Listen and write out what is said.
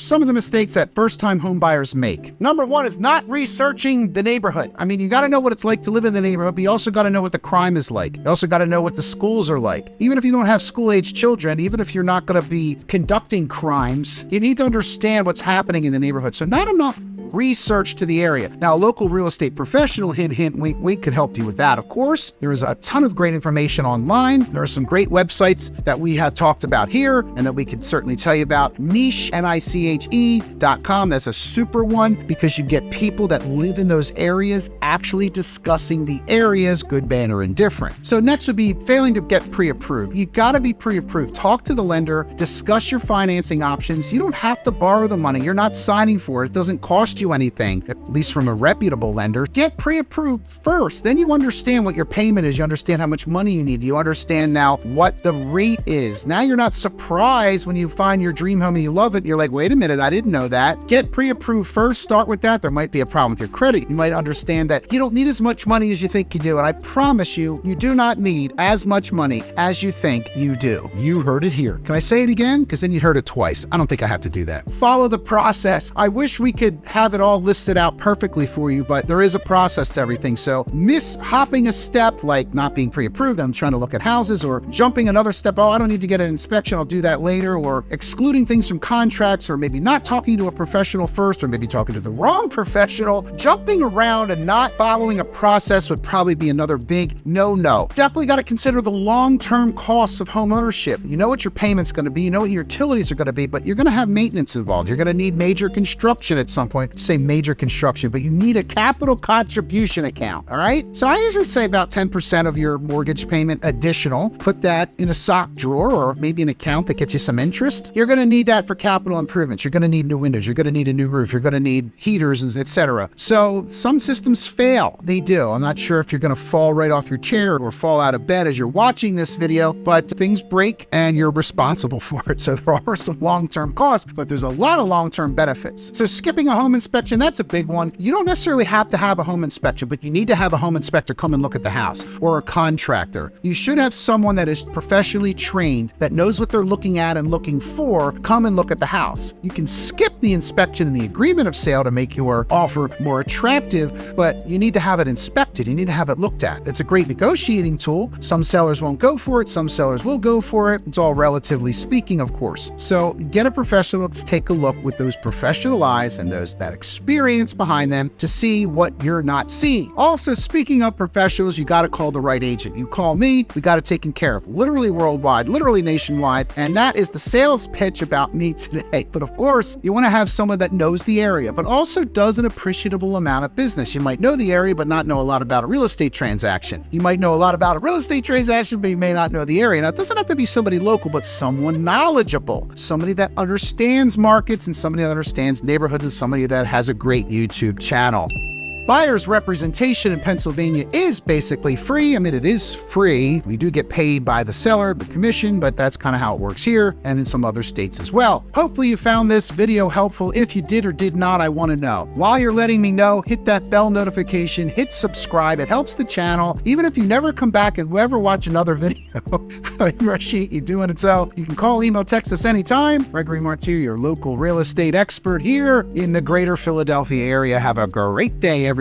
some of the mistakes that first-time home buyers make. Number one is not researching the neighborhood. I mean, you got to know what it's like to live in the neighborhood, but you also got to know what the crime is like. You also got to know what the schools are like. Even if you don't have school-age children, even if you're not going to be conducting crimes, you need to understand what's happening in the neighborhood. So not enough research to the area. Now, a local real estate professional, hint, hint, wink, wink, could help you with that, of course. There is a ton of great information online. There are some great websites that we have talked about here and that we can certainly tell you about. Niche, NICHE.com. That's a super one because you get people that live in those areas actually discussing the areas, good, bad, or indifferent. So next would be failing to get pre-approved. You got to be pre-approved. Talk to the lender, discuss your financing options. You don't have to borrow the money. You're not signing for it. It doesn't cost you anything, at least from a reputable lender. Get pre-approved first. Then you understand what your payment is. You understand how much money you need. You understand now what the rate is. Now you're not surprised when you find your dream home and you love it. You're like, wait a minute, I didn't know that. Get pre-approved first. Start with that. There might be a problem with your credit. You might understand that you don't need as much money as you think you do. And I promise you, you do not need as much money as you think you do. You heard it here. Can I say it again? Because then you heard it twice. I don't think I have to do that. Follow the process. I wish we could have it all listed out perfectly for you, but there is a process to everything. So hopping a step, like not being pre-approved, I'm trying to look at houses, or jumping another step, oh, I don't need to get an inspection, I'll do that later, or excluding things from contracts, or maybe not talking to a professional first, or maybe talking to the wrong professional. Jumping around and not following a process would probably be another big no-no. Definitely got to consider the long-term costs of home ownership. You know what your payment's going to be, you know what your utilities are going to be, but you're going to have maintenance involved. You're going to need major construction at some point. Say major construction, but you need a capital contribution account, all right? So I usually say about 10% of your mortgage payment additional. Put that in a sock drawer or maybe an account that gets you some interest. You're going to need that for capital improvements. You're going to need new windows. You're going to need a new roof. You're going to need heaters, and etc. So some systems fail. They do. I'm not sure if you're going to fall right off your chair or fall out of bed as you're watching this video, but things break and you're responsible for it. So there are some long-term costs, but there's a lot of long-term benefits. So skipping a home inspection, that's a big one. You don't necessarily have to have a home inspection, but you need to have a home inspector come and look at the house, or a contractor. You should have someone that is professionally trained, that knows what they're looking at and looking for, come and look at the house. You can skip the inspection and the agreement of sale to make your offer more attractive, but you need to have it inspected. You need to have it looked at. It's a great negotiating tool. Some sellers won't go for it. Some sellers will go for it. It's all relatively speaking, of course. So get a professional to take a look with those professional eyes and that experience behind them to see what you're not seeing. Also, speaking of professionals, you got to call the right agent. You call me, we got it taken care of. Literally worldwide, literally nationwide. And that is the sales pitch about me today. But of course, you want to have someone that knows the area, but also does an appreciable amount of business. You might know the area, but not know a lot about a real estate transaction. You might know a lot about a real estate transaction, but you may not know the area. Now, it doesn't have to be somebody local, but someone knowledgeable, somebody that understands markets and somebody that understands neighborhoods and somebody that has a great YouTube channel. Buyer's representation in Pennsylvania is basically free. I mean, it is free. We do get paid by the seller, the commission, but that's kind of how it works here and in some other states as well. Hopefully you found this video helpful. If you did or did not, I want to know. While you're letting me know, hit that bell notification, hit subscribe. It helps the channel. Even if you never come back and ever watch another video, I appreciate you doing it. So you can call, email, text us anytime. Gregory Martire, your local real estate expert here in the greater Philadelphia area. Have a great day, everybody.